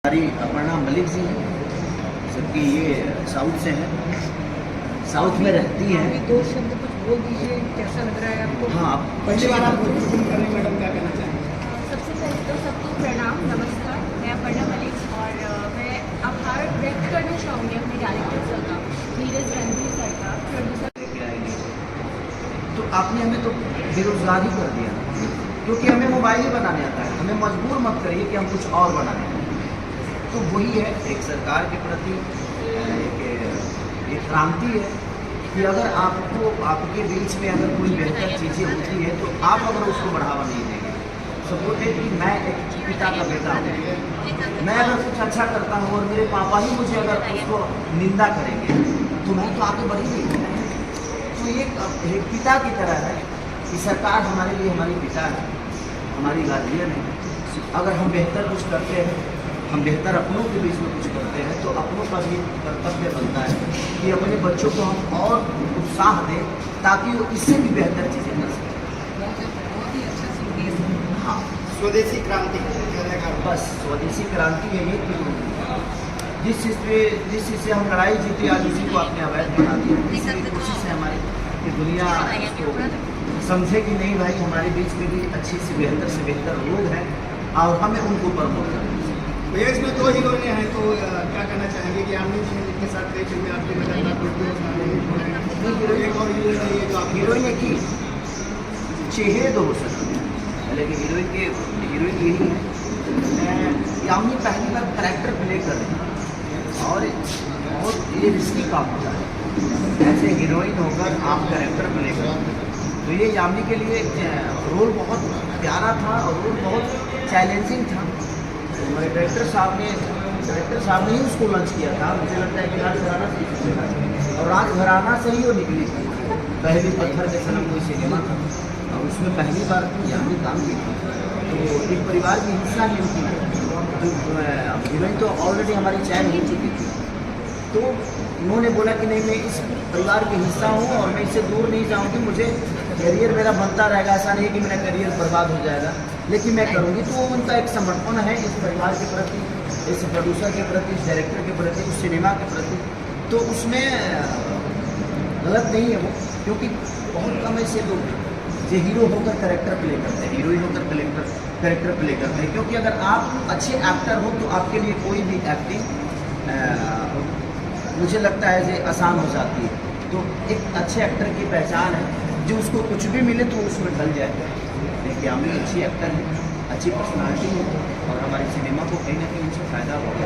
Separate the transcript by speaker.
Speaker 1: हमारी अपर्णा मलिक जी हैं, जबकि ये साउथ से हैं, साउथ में रहती हैं।
Speaker 2: दो शब्द कुछ बोल दीजिए, कैसा लग रहा है आपको?
Speaker 1: हाँ,
Speaker 2: पहली बार आप फिल्म कर रहे हैं मैडम, क्या कहना चाहेंगे?
Speaker 3: सबसे पहले तो सबको प्रणाम, नमस्कार। मैं अपर्णा मलिक और मैं आभार व्यक्त करना चाहूँगी अपने डायरेक्टर सर का, नीरज रणवीर सर का, प्रोड्यूसर।
Speaker 1: लेके आएंगे तो आपने हमें तो बेरोजगार ही कर दिया, क्योंकि हमें मोबाइल ही बनाने आता है। हमें मजबूर मत करिए कि हम कुछ और बनाने। तो वही है, एक सरकार के प्रति एक क्रांति है कि अगर आपको आपके बीच में अगर कोई बेहतर चीज़ें होती है तो आप अगर उसको बढ़ावा नहीं देंगे। सपोज है कि मैं एक पिता का बेटा हूँ, मैं अगर कुछ अच्छा करता हूँ और मेरे पापा ही मुझे अगर उसको निंदा करेंगे तो मैं तो आगे बढ़ी नहीं। तो ये एक पिता की तरह है कि सरकार हमारे लिए हमारी पिता है, हमारी गार्जियन है। अगर हम बेहतर कुछ करते हैं, हम बेहतर अपनों के बीच में कुछ करते हैं तो अपनों का भी कर्तव्य बनता है कि अपने बच्चों को हम और उत्साह दें ताकि वो इससे भी बेहतर चीज़ें कर सकें।
Speaker 2: बहुत ही अच्छा संदेश है।
Speaker 1: हाँ,
Speaker 2: स्वदेशी क्रांति
Speaker 1: बस स्वदेशी क्रांति है ये कि जिस चीज़ से हम लड़ाई जीते आज उसी को आपने अवैध बना दिया। इसलिए कोशिश है हमारी कि दुनिया इसको समझे कि नहीं भाई, हमारे बीच में भी अच्छी से बेहतर लोग हैं और हमें उनको प्रमोट करना चाहिए।
Speaker 2: भैया, इसमें दो हीरोइनें हैं तो क्या कहना चाहेंगे कि आमिर जी के साथ कई फिल्में आपकी एक और हीरोइन है ये जो आप
Speaker 1: हीरोइन की चेहरे दो हो सकते, लेकिन हीरोइन यही है। यामिनी पहली बार कैरेक्टर प्ले कर रही है और बहुत ये रिस्की काम होता है ऐसे हीरोइन होकर आप कैरेक्टर प्ले करें। तो ये यामिनी के लिए रोल बहुत प्यारा था और रोल बहुत चैलेंजिंग था। तो हमारे डायरेक्टर साहब ने ही उसको लॉन्च किया था। मुझे लगता है कि राजघराना से ही सीखा था और राजघराना से ही वो निकली थी। पहली पत्थर के सनम कोई सिनेमा था और उसमें पहली बार यामिनी काम की थी। तो एक परिवार की हिस्सा ही उनकी तो हीरोइन तो ऑलरेडी हमारी चयन हो चुकी थी। तो उन्होंने बोला कि नहीं, मैं इस परिवार के हिस्सा हूँ और मैं इससे दूर नहीं जाऊँगी, मुझे करियर मेरा बनता रहेगा। ऐसा नहीं कि मेरा करियर बर्बाद हो जाएगा, लेकिन मैं करूँगी। तो उनका एक समर्पण है इस परिवार के प्रति, इस प्रोड्यूसर के प्रति, इस डायरेक्टर के प्रति, उस सिनेमा के प्रति। तो उसमें गलत नहीं है वो, क्योंकि बहुत कम ऐसे लोग जो हीरो होकर कैरेक्टर प्ले करते हैं, हीरोइन होकर कैरेक्टर प्ले करते हैं। क्योंकि अगर आप अच्छे एक्टर हो तो आपके लिए कोई भी एक्टिंग मुझे लगता है कि आसान हो जाती है। तो एक अच्छे एक्टर की पहचान है जो उसको कुछ भी मिले तो उसमें ढल जाएगा। देखिए, यामिनी अच्छी एक्टर है, अच्छी पर्सनालिटी है और हमारे सिनेमा को कहीं ना कहीं उनसे फ़ायदा होगा।